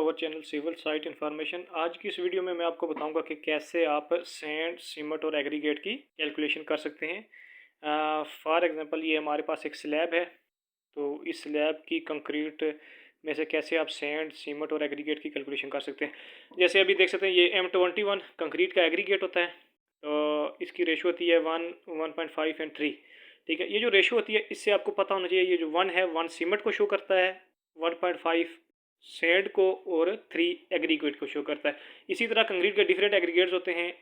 अवर channel civil site information. आज की इस वीडियो में मैं आपको बताऊंगा कि कैसे आप सैंड, सीमेंट और एग्रीगेट की कैलकुलेशन कर सकते हैं। फॉर एग्जांपल ये हमारे पास एक स्लैब है, तो इस स्लैब की कंक्रीट में से कैसे आप सैंड, सीमेंट और एग्रीगेट की कैलकुलेशन कर सकते हैं। जैसे अभी देख सकते हैं ये M21 कंक्रीट का एग्रीगेट होता है, तो इसकी रेशो होती है 1.5 एंड 3। ठीक है, ये जो रेशो होती है इससे आपको पता होना चाहिए, ये जो 1 है 1 सीमेंट को शो करता है, 1.5 सैंड को और 3 एग्रीगेट को शो करता है। इसी तरह कंक्रीट के डिफरेंट एग्रीगेट्स होते हैं,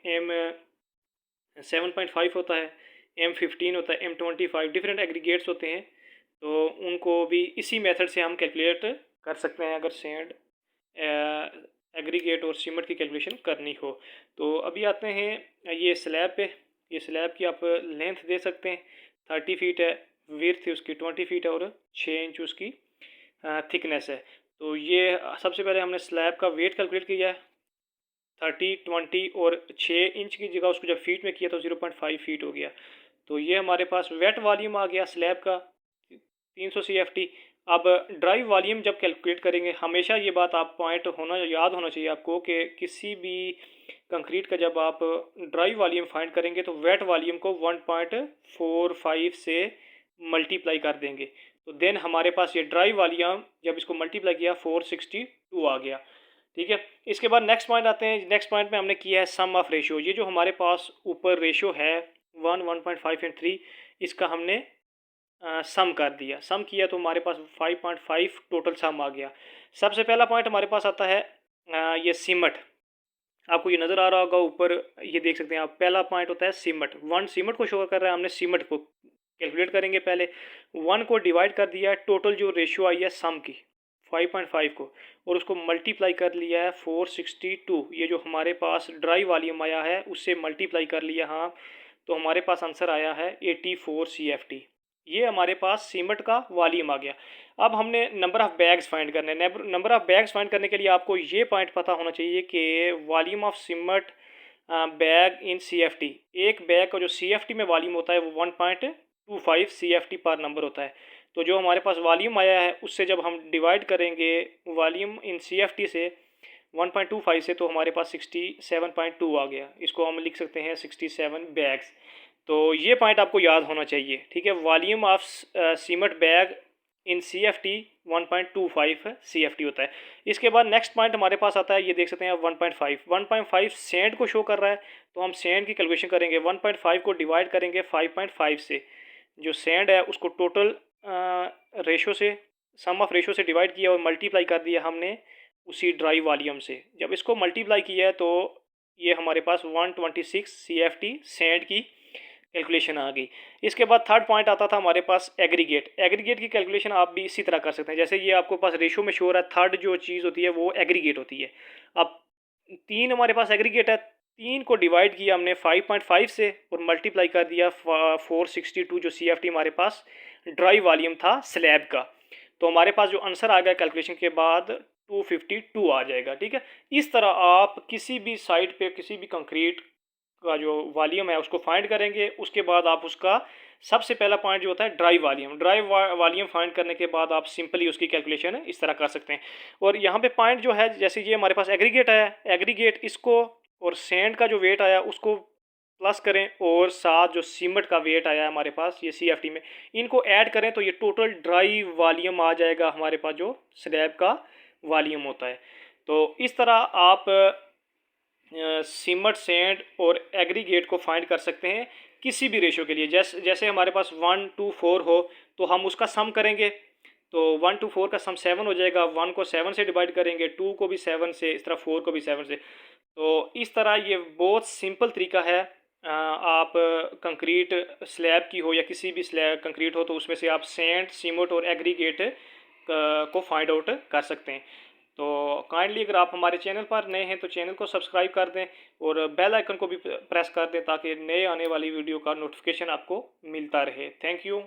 M7.5 होता है, M15 होता है, M25 डिफरेंट एग्रीगेट्स होते हैं। तो उनको भी इसी मेथड से हम कैलकुलेट कर सकते हैं अगर सैंड, एग्रीगेट और सीमेंट की कैलकुलेशन करनी हो। तो अभी आते हैं ये स्लैब पे। ये स्लैब की आप लेंथ दे सकते हैं, 30 फीट है, विड्थ उसकी 20 फीट है और 6 इंच उसकी थिकनेस है। तो ये सबसे पहले हमने स्लैब का वेट कैलकुलेट किया है, 30, 20 और 6 इंच की जगह उसको जब फीट में किया तो 0.5 फीट हो गया। तो ये हमारे पास वेट वॉल्यूम आ गया स्लैब का 300 CFT। अब ड्राई वॉल्यूम जब कैलकुलेट करेंगे, हमेशा ये बात आप पॉइंट होना याद होना चाहिए आपको कि किसी भी कंक्रीट का जब आप ड्राई वॉल्यूम फाइंड करेंगे तो वेट वॉल्यूम को 1.45 से मल्टीप्लाई कर देंगे। तो देन हमारे पास ये ड्राई वॉल्यूम जब इसको मल्टीप्लाई किया 462 आ गया। ठीक है, इसके बाद नेक्स्ट पॉइंट आते हैं। नेक्स्ट पॉइंट में हमने किया है सम ऑफ रेशियो। ये जो हमारे पास ऊपर रेशियो है 1.5 एंड 3, इसका हमने सम कर दिया। सम किया तो हमारे पास 5.5 टोटल सम आ गया। सबसे पहला पॉइंट हमारे पास आता है ये सीमेंट। आपको ये नज़र आ रहा होगा ऊपर, ये देख सकते हैं आप। पहला पॉइंट होता है सीमेंट, 1 सीमेंट को शो कर रहा है। हमने सीमेंट को कैलकुलेट करेंगे, पहले 1 को डिवाइड कर दिया है, टोटल जो रेशियो आई है सम की 5.5 को, और उसको मल्टीप्लाई कर लिया है 462। ये जो हमारे पास ड्राई वॉल्यूम आया है उससे मल्टीप्लाई कर लिया, हाँ, तो हमारे पास आंसर आया है 84 CFT। ये हमारे पास सीमेंट का वॉल्यूम आ गया। अब हमने नंबर ऑफ़ बैग्स फाइंड करने। नंबर ऑफ़ बैग्स फाइंड करने के लिए आपको ये पॉइंट पता होना चाहिए कि volume of cement bag in CFT। एक बैग का जो CFT में वॉल्यूम होता है वो 1.25 CFT पर नंबर होता है। तो जो हमारे पास वॉल्यूम आया है उससे जब हम डिवाइड करेंगे वॉल्यूम इन CFT से 1.25 से, तो हमारे पास 67.2 आ गया। इसको हम लिख सकते हैं 67 बैग्स। तो ये पॉइंट आपको याद होना चाहिए। ठीक है, volume of cement bag in CFT 1.25 CFT होता है। इसके बाद नेक्स्ट पॉइंट हमारे पास आता है, ये देख सकते हैं आप 1.5 सैंड को शो कर रहा है। तो हम सैंड की कैलकुलेशन करेंगे, 1.5 को डिवाइड करेंगे 5.5 से। जो सैंड है उसको टोटल रेशो से, सम ऑफ रेशो से डिवाइड किया और मल्टीप्लाई कर दिया हमने उसी ड्राई वॉल्यूम से। जब इसको मल्टीप्लाई किया है तो ये हमारे पास 126 CFT सैंड की कैलकुलेशन आ गई। इसके बाद थर्ड पॉइंट आता था हमारे पास एग्रीगेट। एग्रीगेट की कैलकुलेशन आप भी इसी तरह कर सकते हैं, जैसे ये आपको पास रेशो में शो हो रहा है। थर्ड जो चीज़ होती है वो एग्रीगेट होती है। अब 3 हमारे पास एग्रीगेट है, 3 को डिवाइड किया हमने 5.5 से और मल्टीप्लाई कर दिया 462 जो CFT हमारे पास ड्राई वॉल्यूम था स्लैब का। तो हमारे पास जो आंसर आ गया कैलकुलेशन के बाद 252 आ जाएगा। ठीक है, इस तरह आप किसी भी साइट पे किसी भी कंक्रीट का जो वॉल्यूम है उसको फाइंड करेंगे। उसके बाद आप उसका सबसे पहला पॉइंट जो होता है ड्राई वॉल्यूम फाइंड करने के बाद आप सिंपली उसकी कैलकुलेशन इस तरह कर सकते हैं। और यहाँ पे पॉइंट जो है, जैसे ये हमारे पास एग्रीगेट है, एग्रीगेट इसको और सैंड का जो वेट आया उसको प्लस करें और साथ जो सीमेंट का वेट आया है हमारे पास ये CFT में, इनको ऐड करें तो ये टोटल ड्राई वॉल्यूम आ जाएगा हमारे पास जो स्लैब का वॉल्यूम होता है। तो इस तरह आप सीमेंट, सैंड और एग्रीगेट को फाइंड कर सकते हैं किसी भी रेशो के लिए। जैसे हमारे पास 1 to 4 हो तो हम उसका सम करेंगे, तो 1 to 4 का सम 7 हो जाएगा। 1 को 7 से डिवाइड करेंगे, 2 को भी 7 से, इस तरह 4 को भी 7 से। तो इस तरह ये बहुत सिंपल तरीका है। आप कंक्रीट स्लैब की हो या किसी भी स्लैब कंक्रीट हो तो उसमें से आप सैंड, सीमेंट और एग्रीगेट को फाइंड आउट कर सकते हैं। तो काइंडली अगर आप हमारे चैनल पर नए हैं तो चैनल को सब्सक्राइब कर दें और बेल आइकन को भी प्रेस कर दें ताकि नए आने वाली वीडियो का नोटिफिकेशन आपको मिलता रहे। Thank you.